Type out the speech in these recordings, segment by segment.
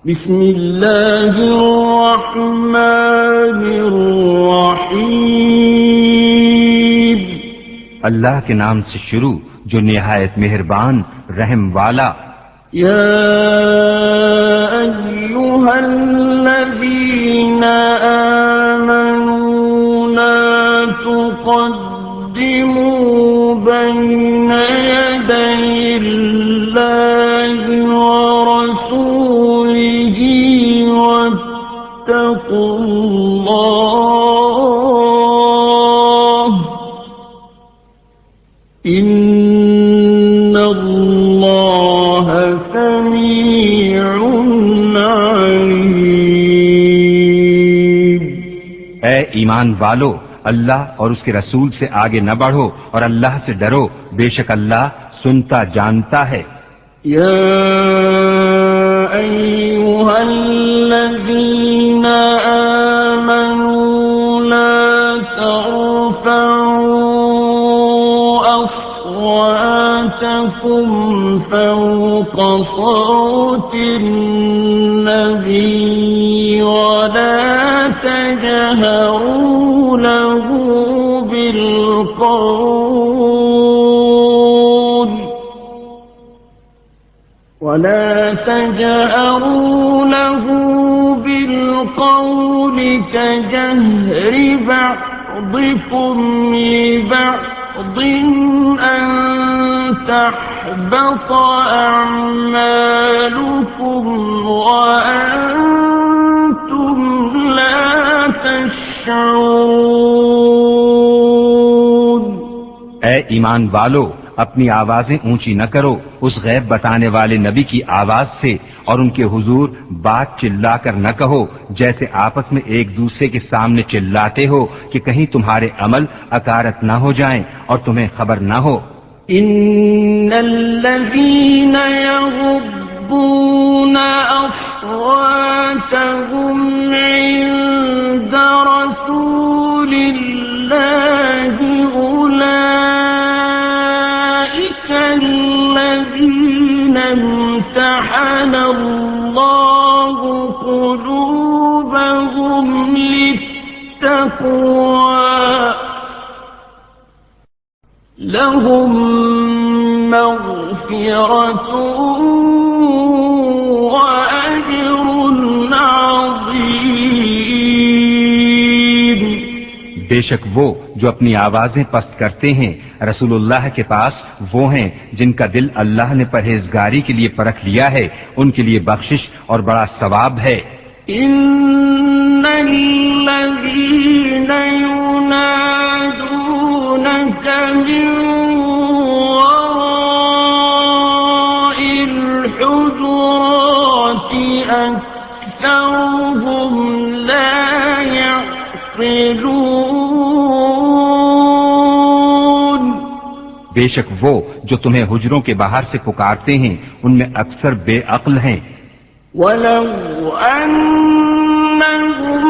بسم اللہ الرحمن الرحیم، اللہ کے نام سے شروع جو نہایت مہربان رحم والا۔ یا ایھا الذین آمنوا لا تقدموا بین یدی اللہ ورسولہ واتقوا اللہ ان اللہ سمیع علیم۔ اے ایمان والو، اللہ اور اس کے رسول سے آگے نہ بڑھو اور اللہ سے ڈرو، بے شک اللہ سنتا جانتا ہے۔ یا ایھا الذین آمنوا لا ترفعوا أصواتكم فوق صوت النبي ولا تجهروا له بالقول كجهر بعضكم لبعض أن تحبط أعمالكم وأنتم لا تشعرون۔ اے ایمان والو، اپنی آوازیں اونچی نہ کرو اس غیب بتانے والے نبی کی آواز سے، اور ان کے حضور بات چلا کر نہ کہو جیسے آپس میں ایک دوسرے کے سامنے چلاتے ہو کہ کہیں تمہارے عمل اکارت نہ ہو جائیں اور تمہیں خبر نہ ہو۔ ان الذين يغضون اصواتهم عند رسول الله اولئك الذين امتحن الله قلوبهم للتقوى لهم مغفرة وأجر عظيم۔ بے شک وہ جو اپنی آوازیں پست کرتے ہیں رسول اللہ کے پاس، وہ ہیں جن کا دل اللہ نے پرہیزگاری کے لیے پرکھ لیا ہے، ان کے لیے بخشش اور بڑا ثواب ہے۔ ان الذين ينادونك من وراء الحجرات أكثرهم لا يعقلون۔ بے شک وہ جو تمہیں حجروں کے باہر سے پکارتے ہیں ان میں اکثر بے عقل ہیں۔ وَلَوْ أَنَّهُمْ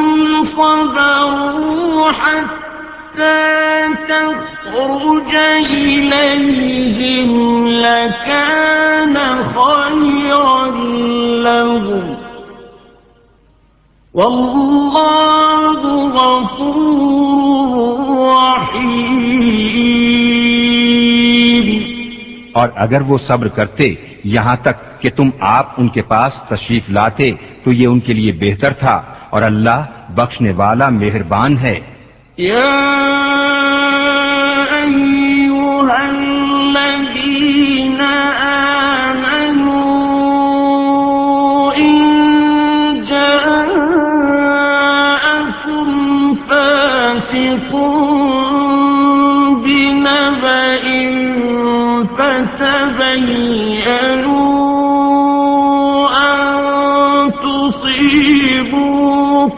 صَبَرُوا حَتَّى تَخْرُجَ إِلَيْهِمْ لَكَانَ خَيْرًا لَهُمْ وَاللَّهُ غَفُورٌ رَّحِيمٌ۔ اور اگر وہ صبر کرتے یہاں تک کہ تم آپ ان کے پاس تشریف لاتے تو یہ ان کے لیے بہتر تھا، اور اللہ بخشنے والا مہربان ہے۔ یا ایھا الذین آمنوا ان جاءکم فاسق بنبأ فتبینوا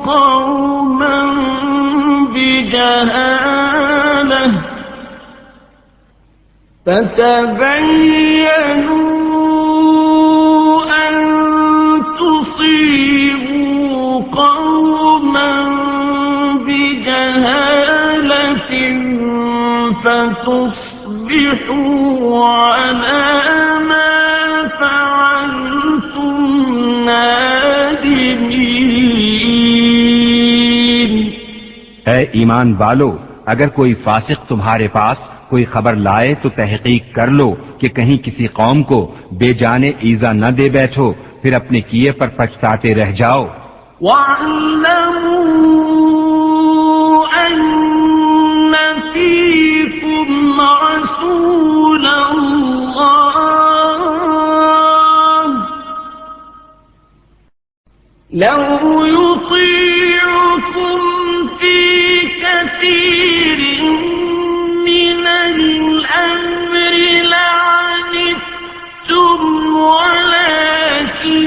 قوما بجهالة فتبينوا أن تصيبوا قوما بجهالة فتصبحوا على ما فعلتم نادمين۔ اے ایمان والو، اگر کوئی فاسق تمہارے پاس کوئی خبر لائے تو تحقیق کر لو کہ کہیں کسی قوم کو بے جانے ایذا نہ دے بیٹھو، پھر اپنے کیے پر پچھتاتے رہ جاؤ۔ وَاعْلَمُوا أَنَّ فِيكُمْ رَسُولَ اللَّهِ لَوْ يُطِيعُكُمْ فِي كَثِيرٍ مِّنَ الْأَمْرِ لَعَنِتُّمْ وَلَكِنَّ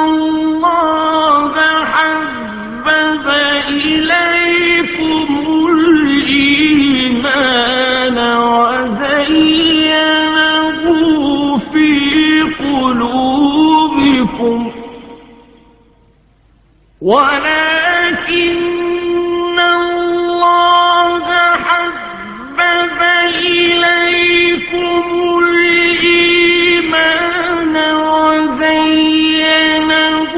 اللَّهَ حَبَّبَ إِلَيْكُمُ الْإِيمَانَ وَزَيَّنَهُ فِي قُلُوبِكُمْ وَلَكِنَّ اللَّهَ حَبَّبَ إِلَيْكُمُ الْإِيمَانَ وَزَيَّنَهُ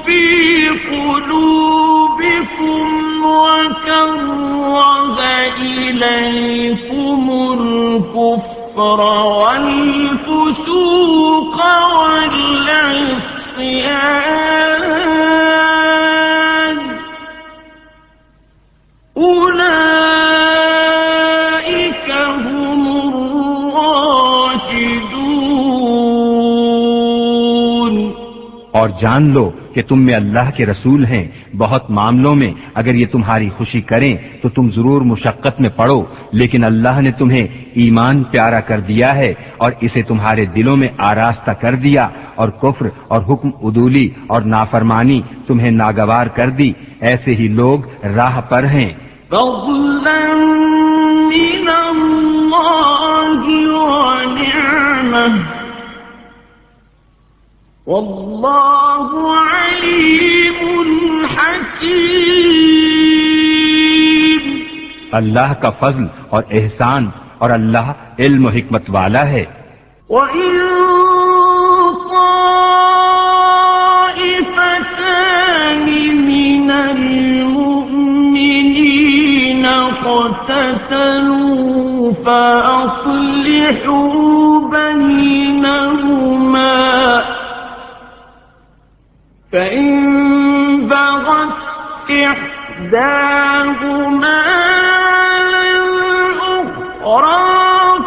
فِي قُلُوبِكُمْ وَكَرَّهَ إِلَيْكُمُ الْكُفْرَ وَالْفُسُوقَ وَالْعِصْيَانَ أُولَئِكَ هُمُ الرَّاشِدُونَ۔ اور جان لو کہ تم میں اللہ کے رسول ہیں، بہت معاملوں میں اگر یہ تمہاری خوشی کریں تو تم ضرور مشقت میں پڑو، لیکن اللہ نے تمہیں ایمان پیارا کر دیا ہے اور اسے تمہارے دلوں میں آراستہ کر دیا، اور کفر اور حکم عدولی اور نافرمانی تمہیں ناگوار کر دی، ایسے ہی لوگ راہ پر ہیں۔ فضلا من اللہ ونعمہ واللہ علیم حکیم۔ اللہ کا فضل اور احسان، اور اللہ علم و حکمت والا ہے۔ وَإِن طَائِفَتَانِ مِنَ الْمُؤْمِنِينَ اقْتَتَلُوا فَأَصْلِحُوا بَيْنَهُمَا فَإِن بَغَتْ إِحْدَاهُمَا عَلَى الْأُخْرَى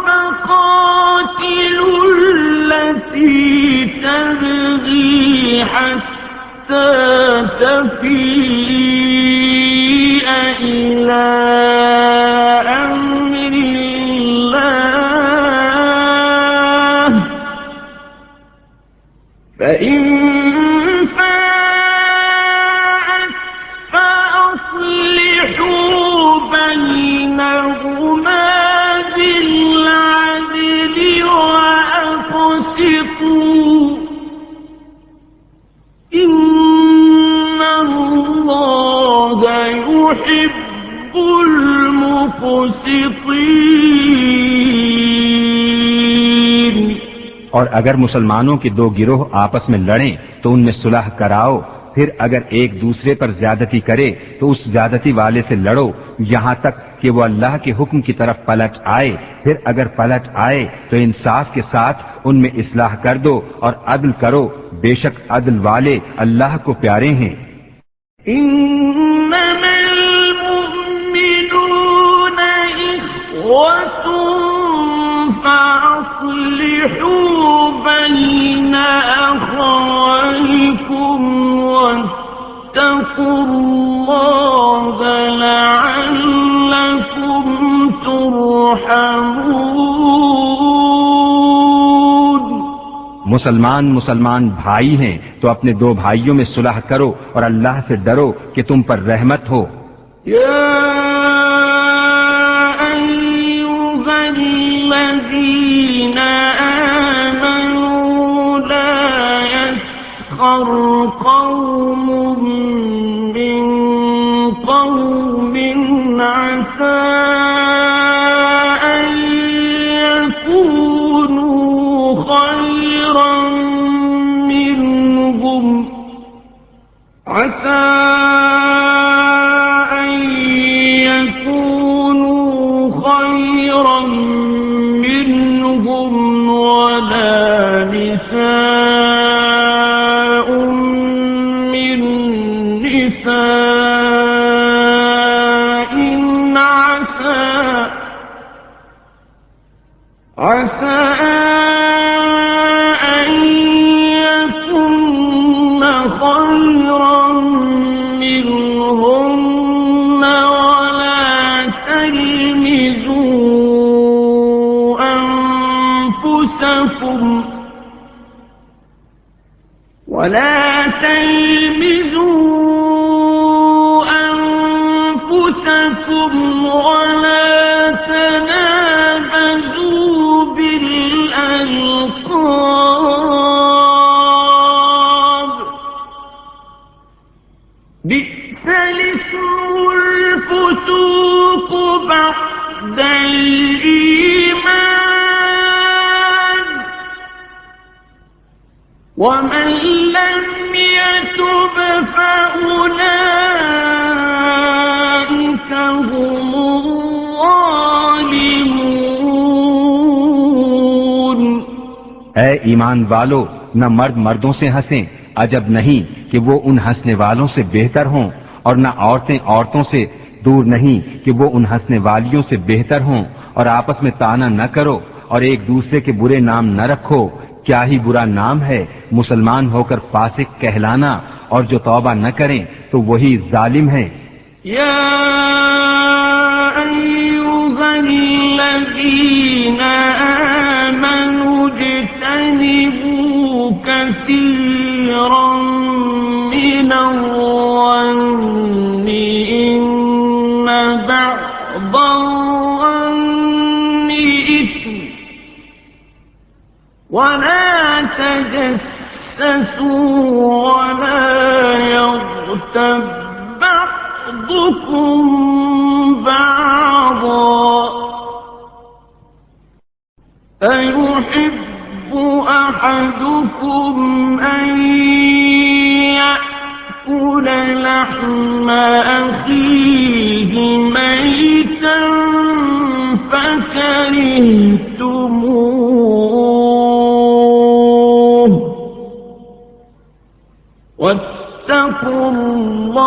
فَقَاتِلُوا الَّتِي تَبْغِي حَتَّى تَفِيءَ إِلَى أَمْرِ اللَّهِ فَإِن فَاءَتْ فَأَصْلِحُوا بَيْنَهُمَا بِالْعَدْلِ وَأَقْسِطُوا إِنَّ اللَّهَ يُحِبُّ الْمُقْسِطِينَ۔ اور اگر مسلمانوں کے دو گروہ آپس میں لڑیں تو ان میں صلح کراؤ، پھر اگر ایک دوسرے پر زیادتی کرے تو اس زیادتی والے سے لڑو یہاں تک کہ وہ اللہ کے حکم کی طرف پلٹ آئے، پھر اگر پلٹ آئے تو انصاف کے ساتھ ان میں اصلاح کر دو اور عدل کرو، بے شک عدل والے اللہ کو پیارے ہیں۔ إنما المؤمنون إخوة فأصلحوا بين أخويكم واتقوا الله لعلكم ترحمون۔ مسلمان بھائی ہیں تو اپنے دو بھائیوں میں صلح کرو اور اللہ سے ڈرو کہ تم پر رحمت ہو۔ يا أيها الذين آمنوا لا يسخر قوم من قوم عسى أن يكونوا خيرا منهم عسى ولا تلمزوا أنفسكم ولا تنابزوا بالألقاب بئس الاسم الفسوق بعد الإيمان ومن لم يتب فأولئك هم الظالمون۔ اے ایمان والو، نہ مرد مردوں سے ہنسیں، عجب نہیں کہ وہ ان ہنسنے والوں سے بہتر ہوں، اور نہ عورتیں عورتوں سے دور نہیں کہ وہ ان ہنسنے والیوں سے بہتر ہوں، اور آپس میں طعنہ نہ کرو اور ایک دوسرے کے برے نام نہ رکھو، کیا ہی برا نام ہے مسلمان ہو کر فاسق کہلانا، اور جو توبہ نہ کریں تو وہی ظالم ہے۔ یا ایھا الذین آمنوا اجتنبوا کثیرا من الظن ان بعض الظن اثم ولا تجسسوا ولا يغتب بعضكم بعضا أيحب أحدكم أن يأكل لحم أخيه ميتا فكرهتموه واتقوا الله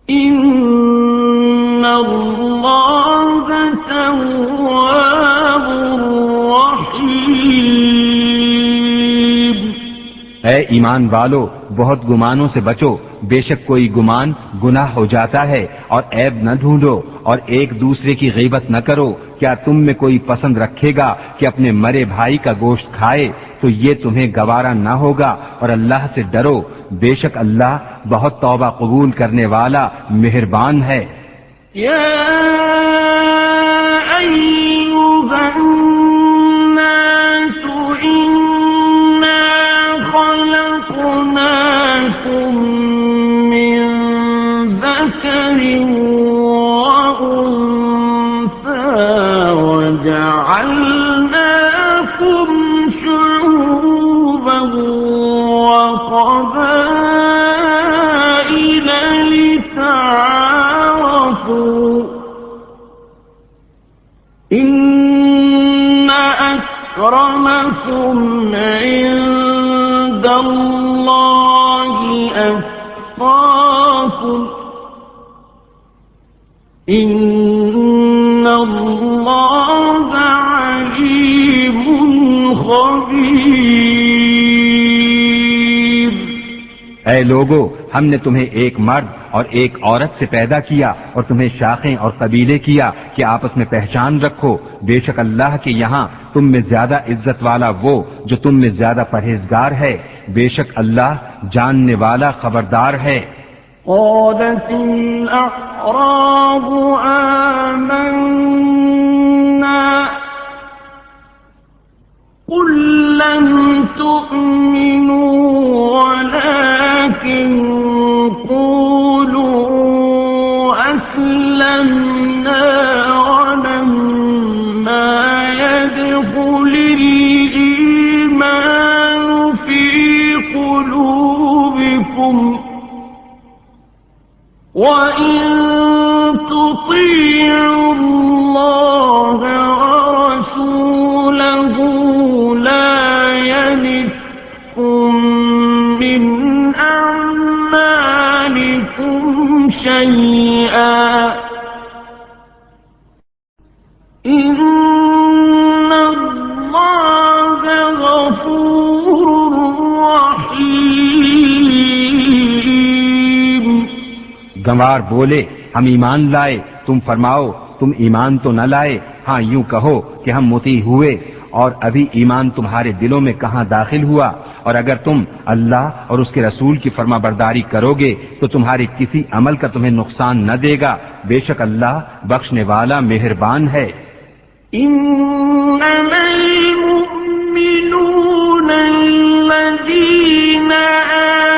إن الله تواب رحيم۔ اے ایمان والو، بہت گمانوں سے بچو، بے شک کوئی گمان گناہ ہو جاتا ہے، اور عیب نہ ڈھونڈو اور ایک دوسرے کی غیبت نہ کرو۔ کیا تم میں کوئی پسند رکھے گا کہ اپنے مرے بھائی کا گوشت کھائے؟ تو یہ تمہیں گوارا نہ ہوگا، اور اللہ سے ڈرو، بے شک اللہ بہت توبہ قبول کرنے والا مہربان ہے۔ یا ایھا الناس انا خلقناکم من ذکر وانثى وجعلناکم شعوبا وقبائل لتعارفوا إن أكرمكم عند الله أتقاكم إن الله عليم خبير۔ اے لوگو، ہم نے تمہیں ایک مرد اور ایک عورت سے پیدا کیا اور تمہیں شاخیں اور قبیلے کیا کہ آپس میں پہچان رکھو، بے شک اللہ کے یہاں تم میں زیادہ عزت والا وہ جو تم میں زیادہ پرہیزگار ہے، بے شک اللہ جاننے والا خبردار ہے۔ قالت الأعراب آمنا قل لم تؤمنوا ولكن قولوا أسلمنا ولما يدخل الإيمان في قلوبكم وإن تطيعوا الله ورسوله لا يلدكم من أعمالكم شيئا إن الله غفور رحيم۔ گنوار بولے، ہم ایمان لائے، تم فرماؤ تم ایمان تو نہ لائے؟ ہاں یوں کہو کہ ہم مطیع ہوئے، اور ابھی ایمان تمہارے دلوں میں کہاں داخل ہوا؟ اور اگر تم اللہ اور اس کے رسول کی فرما برداری کرو گے تو تمہارے کسی عمل کا تمہیں نقصان نہ دے گا، بے شک اللہ بخشنے والا مہربان ہے۔ إنما المؤمنون الذين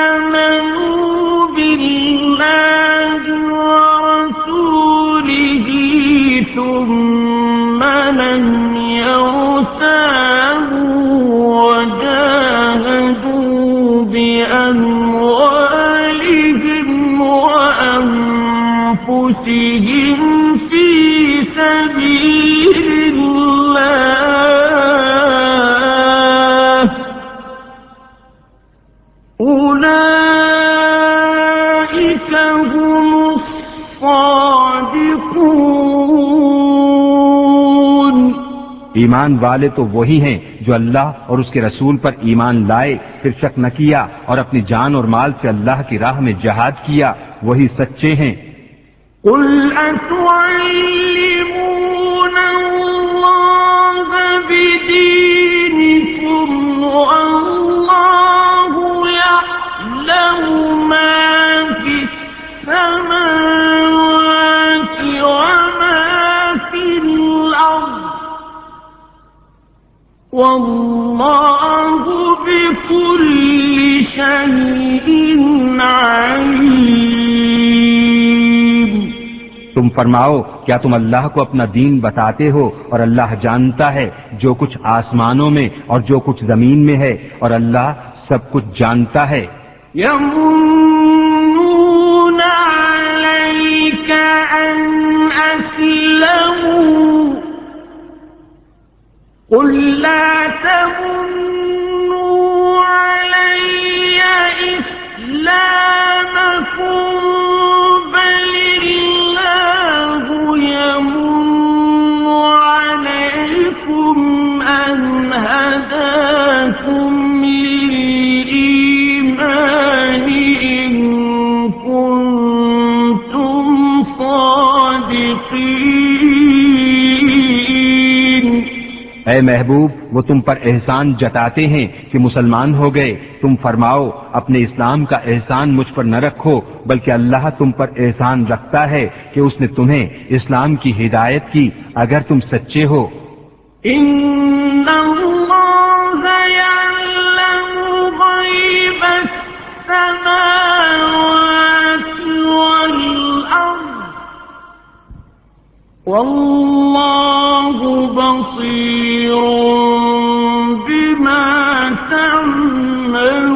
آمنوا بالله ورسوله ثم لم يرتابوا وجاهدوا بأموالهم وأنفسهم في سبيل الله أولئك هم الصادقون۔ ایمان والے تو وہی ہیں جو اللہ اور اس کے رسول پر ایمان لائے، پھر شک نہ کیا اور اپنی جان اور مال سے اللہ کی راہ میں جہاد کیا، وہی سچے ہیں۔ قل أتعلمون الله بدينكم والله يعلم ما في السماوات وما في الأرض والله بكل شيء عليم۔ تم فرماؤ کیا تم اللہ کو اپنا دین بتاتے ہو اور اللہ جانتا ہے جو کچھ آسمانوں میں اور جو کچھ زمین میں ہے، اور اللہ سب کچھ جانتا ہے۔ يمنون عليك أن أسلموا قل لا تمنوا علي إسلامكم بل الله يمن عليكم أن هداكم للإيمان إن كنتم صادقين۔ اے محبوب وہ تم پر احسان جتاتے ہیں کہ مسلمان ہو گئے، تم فرماؤ اپنے اسلام کا احسان مجھ پر نہ رکھو بلکہ اللہ تم پر احسان رکھتا ہے کہ اس نے تمہیں اسلام کی ہدایت کی اگر تم سچے ہو۔ إن الله يعلم غيب السماوات والأرض والله بصير بما تعملون۔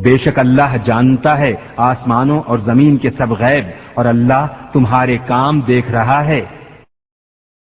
بے شک اللہ جانتا ہے آسمانوں اور زمین کے سب غیب، اور اللہ تمہارے کام دیکھ رہا ہے۔